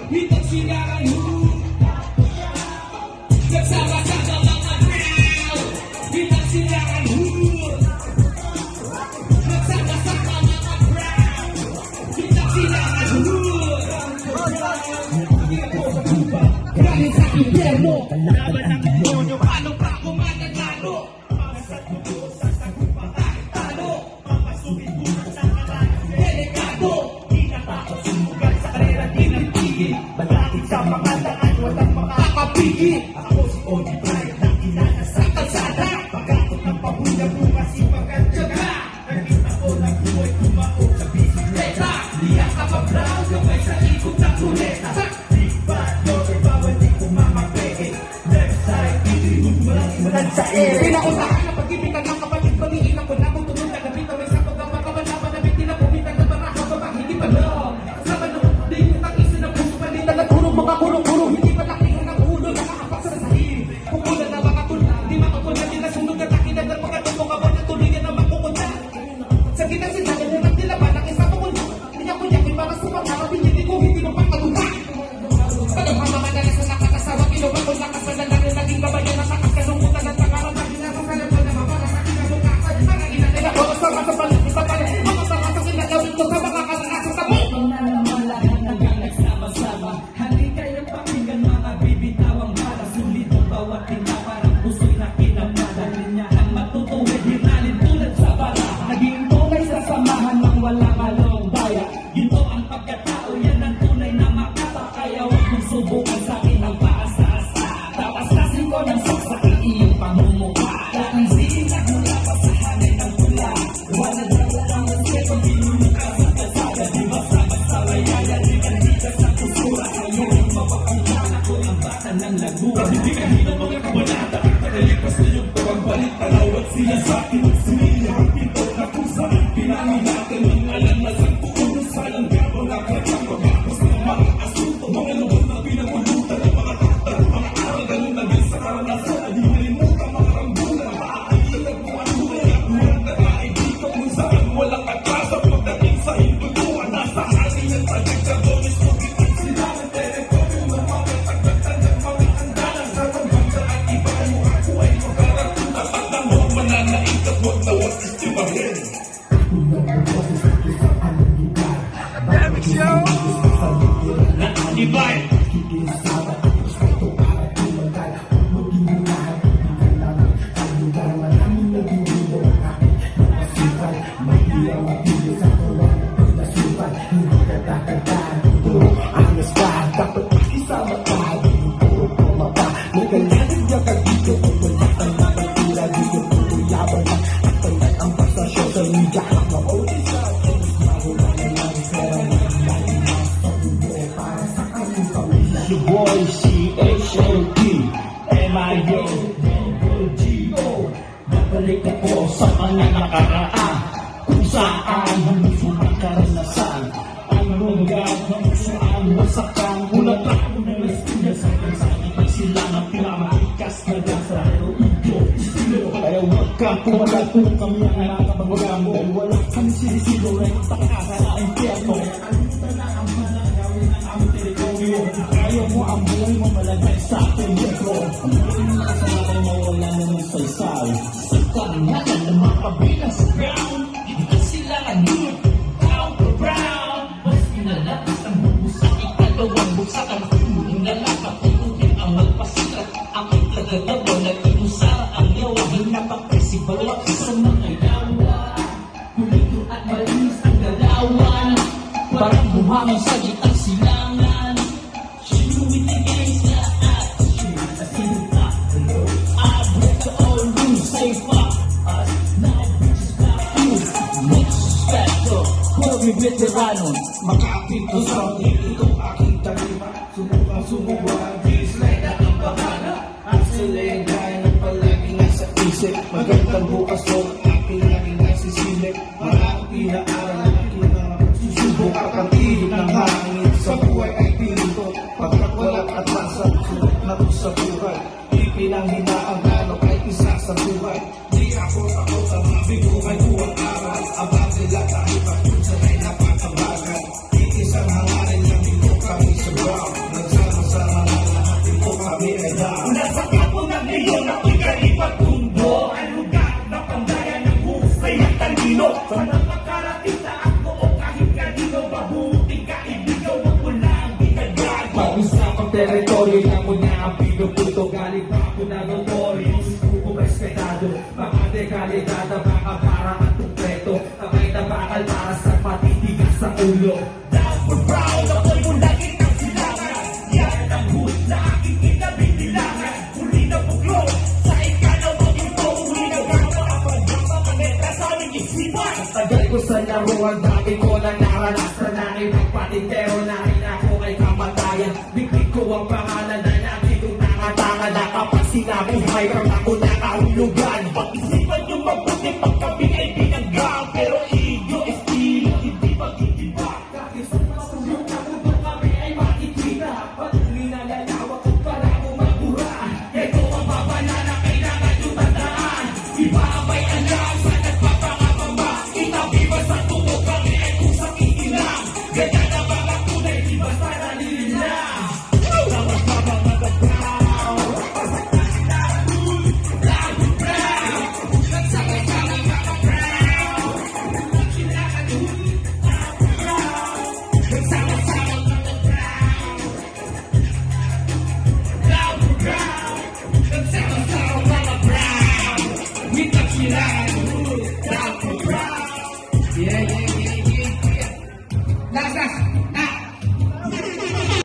Hitang silangan nagsama-sama mga brown. Hitang silangan nagsama-sama mga brown. Hitang silangan galing sa impyerno. Laban ng demonyo, paano pa ako mananalo? Masasagot sa sagot pa kahit talo. Papasubit mo sa kanan, delikado. Di natakot sumugal sa karera, di nagtigil. Malapit sa mga daan, walang makakapigil. Ako si Oji Bright, na kilala sa kalsada. Pagkakot ng pabuya, bukas ipagkatsaga. Nakita ko na buhay, tumaok sa bisikleta. Liyak ka pa brown, gabay sa ikot ng kuleta. Sa pinausahan na pag-ibigan ng kapatid, pag-iilang ko na kung tulong na gabi kami sa pagkakapagkabalaban na bitin na pumitan na baraka babang hindi pa lang. Sa manong, di yung takisin ng puso palitan na turong mga kurong-kurong hindi pa lakihan ng ulo nakakapak sa sahil. Pukulan na makatula, di makakula din na sunod at takinan ng mga tumong kabon na tuluyan na makukunda. Sa gitang sinagin na nagdilaban ng isa pukula, niya-kunya may mga supang hindi ko hindi mapagkatuta. Pagkang mga madalas na nakakasawa, kinuha ko nakasalan na naging babayan na nakakalungkutan at hindi kahit ang mga kabanata nakalipas na yung pagbalik tanaw at sila sa akin at sumili ang pinto na kung saan pinangin natin ang alam na sa puno salang gabang nakatang pagkakos ng mga asunto mga lubos na pinagulutan ng mga taktar mga aral ganun na bin sa karanasan na di nalimutan mga rambulan maaakilag mo ang tunay at mulang nalain dito kung saan walang atrasa pagdating sa hintutuan nasa ating at pagkaksadonis mo kitang sila ng territorio ng mga tagdagdan ng mga andalan sa pagbansa at iba mo ako ay magkarating tapat ng huwag mananaig at huwag na huwag istimahin. Damn it, yo! Divine! Your boy C-H-O-T M-I-O G-O Babalik ako sa mga nakaraan kung saan humusong ang karanasan ang lugar ng saan wasakan ulat ako ng estudyas sa kansaan ay sila ng pinamatikas na gasa pero ito estilo kaya huwag kang kumala kung kami ang nakabagwagam dahil wala kami sinisilo na itakasa sa impyerno alista na ang mga gawin ng aming teritoryo ayaw mo ang buhay mo malagay sa ating metro ang buhay mo sa akin mawala naman saysay sa kanyakan ng mga kabilang sa ground hindi sila anun down to brown mas pinalabas ang bubusak ikalawang busak ang huling lalakap tutukin ang magpasikat ang itlagagawa nag-inusara ang yawahin napag-festival sa mga yawa kulito at malinis ang galawan parang buhangin sa gitang silangan with the gangs that I sinta I break the old rules safe up us now bitches got you next factor Kobe veterano makapito sa itong aking talima subukan dislike na ang bahana at sila'y gaya ng palagi nasa isip magandang bukas mo aking laging nasisilip marami na aral ang aking mga susubok at ang ilog ng hangin sa buhay ay pinito pagkat walang atasa sulit na to sa buhay ipinanghinaang galok ay isa sa buhay di ako takot sa mga buhay buwang aral abang sila kahit at kung sanay napakabagan iisang hangarin lang dito kami sa ground ibang teritoryo na mo na ang pinuputo. Galing pa ako na notorious, grupo respetado, baka dekalidad, baka parang ang tukreto, kamay na bakal para sa patitigas sa ulo. Down for brown, ako'y mulagin ng silangan, yan ang hood na aking kinabinilangan. Huli na buglo, sa ikalawang ito, huli na gama, apagama, maneta sa aming isipan. Tagal ko sa laro, ang dami ko na naranasan na ibang patintero na rin ako ay kamatayan. Biglig ko ang pangalan na lagi kong nakatanga na kapag sinabi may kang ako nakahulugan. Pag-isip